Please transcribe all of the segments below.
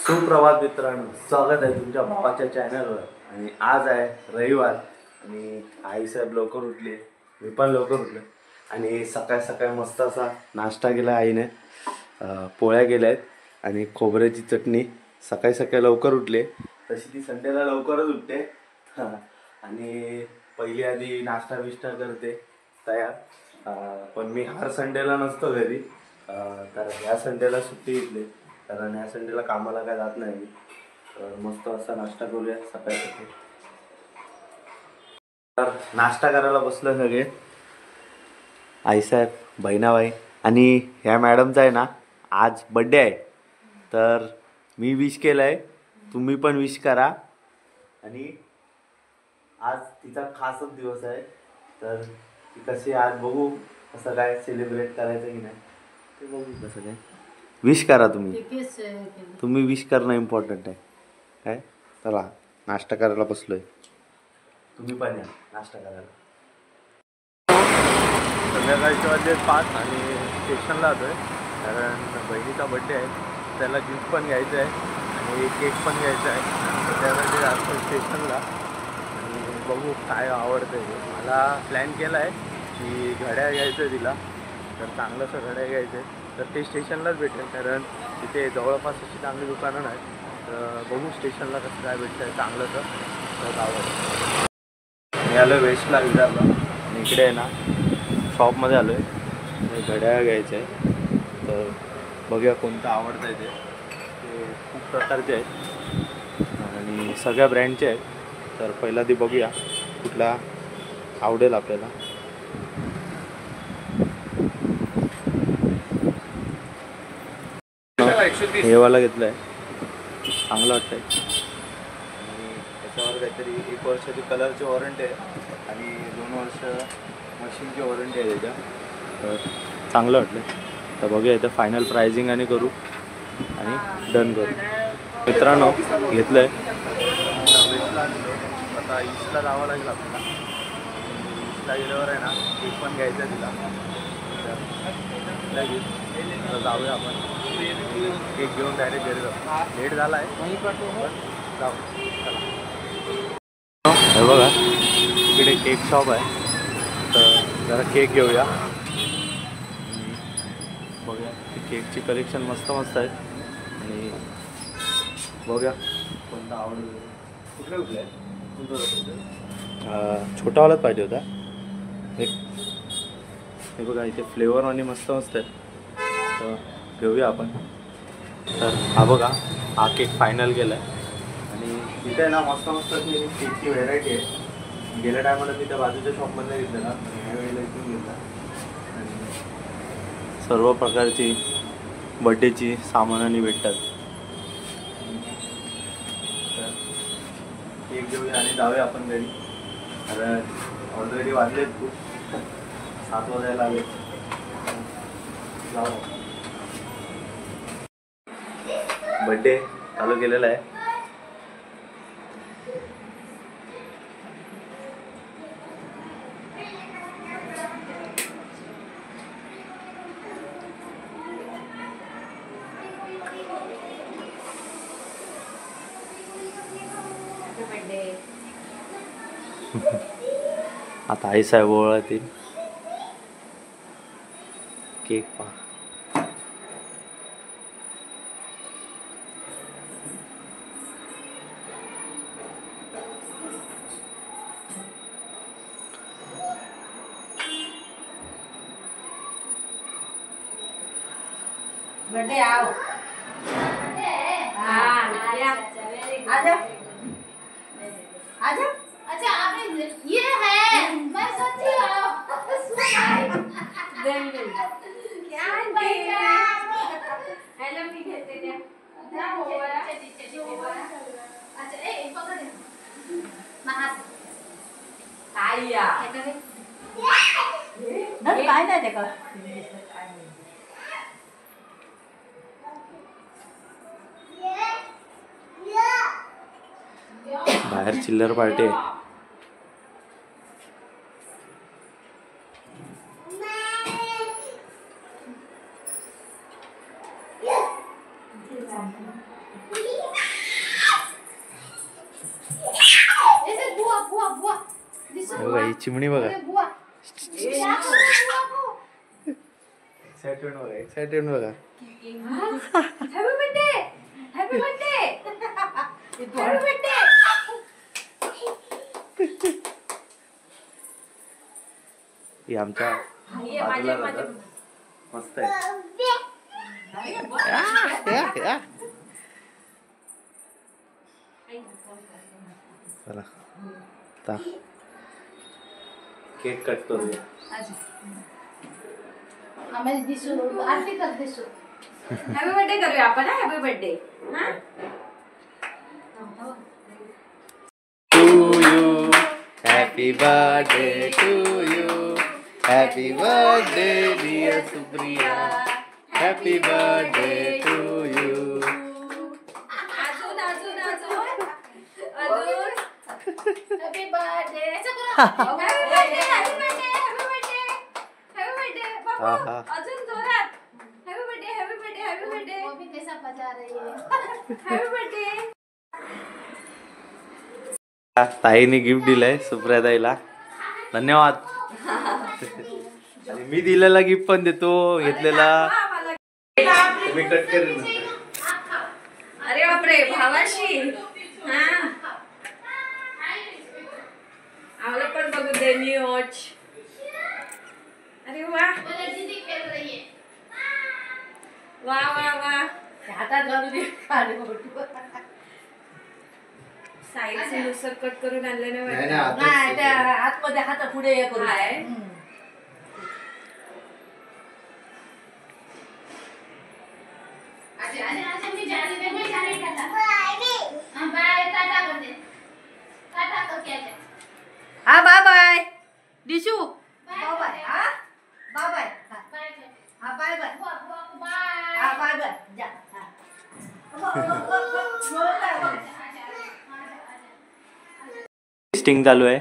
सुप्रभात मित्रांनो, स्वागत आहे तुमच्या बाबाच्या चॅनलवर. आणि आज आहे रविवार आणि आईसाहेब लवकर उठले, मी पण लवकर उठले आणि सकाळ सकाळ मस्त असा नाश्ता केला आईने. पोळ्या केल्या आहेत आणि खोबऱ्याची चटणी. सकाळी सकाळी लवकर उठले, तशी ती संडेला लवकरच उठते. आणि पहिली आधी नाश्ता बिष्टा करते तयार. पण मी हर संडेला नसतो घरी, तर ह्या संडेला सुट्टी घेतली कारण ह्या संडेला कामाला काय जात नाही मी. तर मस्त असा नाश्ता करूया सकाळी सकाळी. तर नाश्ता करायला बसलो सगळे, आईसाहेब, बहिणाबाई आणि ह्या मॅडमचा आहे ना आज बड्डे आहे. तर मी विश केलं आहे, तुम्ही पण विश करा. आणि आज तिचा खासच दिवस आहे, तर ती कशी आज बघू कसं काय सेलिब्रेट करायचं की नाही ते बघू. कसं काय विश करा तुम्ही विश करणं इम्पॉर्टंट आहे काय. चला नाश्ता करायला बसलोय, तुम्ही पण या नाश्ता करायला. संध्याकाळचे वाजले 5 आणि स्टेशनला आलोय कारण बहिणीचा बड्डे आहे, त्याला गिफ्ट पण घ्यायचं आहे आणि केक पण घ्यायचा आहे. त्यासाठी असतो स्टेशनला आणि बघू काय आवडतं आहे. मला प्लॅन केला आहे की घड्याळ घ्यायचं आहे तिला, तर चांगलंसं घड्याळ घ्यायचं आहे. तर ते स्टेशनलाच भेटेल कारण तिथे जवळपास अशी चांगली दुकानं नाहीत. तर बघू स्टेशनला कसं काय भेटतं आहे चांगलं तर आवडतं. मी आलो आहे वेस्टला विचारला आणि इकडे आहे ना शॉपमध्ये आलो आहे, घड्याळ घ्यायचं आहे. तर बघूया कोणतं आवडतं आहे. ते खूप प्रकारचे आहेत आणि सगळ्या ब्रँडचे आहेत. तर पहिला ते बघूया कुठला आवडेल आपल्याला. हेवाला घेतलं आहे, चांगलं वाटतं आहे. आणि त्याच्यावर काहीतरी 1 वर्षाची कलरची वॉरंटी आहे आणि 2 वर्ष मशीनची वॉरंटी आहे त्याच्या. तर चांगलं वाटलं. तर बघूया इथं फायनल प्राइजिंग आणि करू आणि डन करू. मित्रांनो घेतलं आहे, आता ईस्टला जावं लागेल आपल्याला. ईस्टला गेल्यावर आहे ना केक पण घ्यायचं आहे तिला. तर जाऊया आपण, केक घेऊन डायरेक्ट घरी जाऊ. लेट झाला आहे पण जाऊ. चला हे बघा इकडे केक शॉप आहे, तर जरा केक घेऊया. बघूया केकची कलेक्शन मस्त मस्त आहे आणि बघूया कोणता आवडतो. कुठले कुठले आहे छोटावालाच पाहिजे होता एक. हे बघा इथे फ्लेवर आणि मस्त मस्त आहेत, तर घेऊया आपण. तर हा बघा हा केक फायनल केला आहे आणि इथे ना मस्त मस्त अशी केकची व्हेरायटी आहे. गेल्या टायमाला मी त्या बाजूच्या शॉपमध्ये घेतलेला, ह्यावेळेला इथून घेतला. आणि सर्व प्रकारची बड्डेची सामानाने भेटतात. तर केक घेऊया आणि जाऊया आपण घरी. कारण ऑलरेडी वाजलेत खूप, 7 वाजायला आले. जाऊ. बड्डे चालू केलेला आहे. आता आईसाहेब ओळखतील. केक पहा. बर्थडे आओ। हाँ आजा आजा। अच्छा आपने ये है मैं सच्ची क्या हेलो मी घेते क्या क्या हुआ अच्छा ए पकड़ महास आया धर काय नाही देखा बाहेर चिल्लर पार्टी आहे. बघा ही चिमणी बघा. अरे बुवा. एक्साइटमेंट बघा एक्साइटमेंट बघा. Happy birthday happy birthday happy birthday. ही आमच्या बाजूला राहतात. मस्त आहे. चला आता केक कट करूया. आम्हाला दिसू आरती कर दिसू. हॅपी बर्थडे करूया आपण. Happy birthday. To you happy birthday to you happy birthday dear Supriya happy birthday to you. अजून अजून अजून हॅपी बर्थडे असं करा. Happy birthday happy birthday happy birthday happy birthday हा. अजून जोरात. Happy birthday happy birthday happy birthday वो भी कैसा बजा रही है. Happy birthday. ताईने गिफ्ट दिलंय सुप्रिया ताईला. धन्यवाद. आणि मी दिलेला गिफ्ट पण देतो घेतलेला. मी कट करेन नंतर. अरे बापरे भावाशी. हा आम्हाला पण बघू दे न्यू वॉच. अरे वा बोले दीदी खेल रही है. वा वा वा. हातात घालू दे. खाली बोलू. साईडचे नुसर कट करून आणले ना नाही, वाटतं. आता- नाही त्या आतमध्ये हात पुढे हे करू. काय? मी जाने दे मैं जाने टाटा. बाय टाटा कर दे. टाटा कर क्या है. हा bye bye Dishu. Bye bye. हा बाय बाय. बाय कर. हा बाय बाय. बुआ बुआ बाय. हा बाय बाय. जा. टेस्टिंग चालू आहे.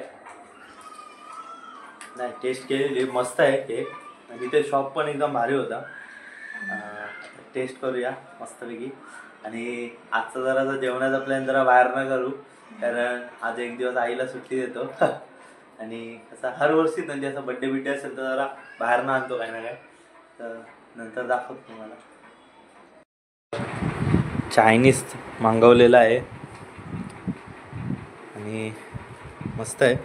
नाही टेस्ट केलेली मस्त आहे केक. आणि ते शॉप पण एकदम भारी होता. टेस्ट करूया मस्तपैकी. आणि आजचा जरा जेवणाचा प्लॅन जरा बाहेर न करू कारण आज एक दिवस आईला सुट्टी देतो. आणि असं हर वर्षी म्हणजे असं बड्डे बिड्डे असेल तर जरा बाहेर न आणतो काही ना काय. तर नंतर दाखवतो तुम्हाला. चायनीज मागवलेला आहे आणि मस्त आहे.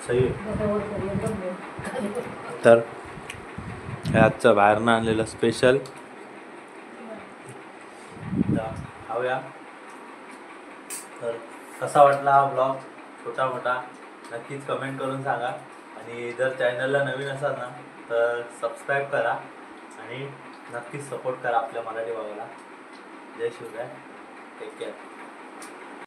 सही आहे. तर हे आजचं बाहेरनं आणलेलं स्पेशल खाऊया. तर कसा वाटला हा ब्लॉग छोटा मोठा नक्कीच कमेंट करून सांगा. आणि जर चॅनलला नवीन असाल ना तर सबस्क्राईब करा आणि नक्कीच सपोर्ट करा आपल्या मराठी भावाला. जय शिवराय. Take care.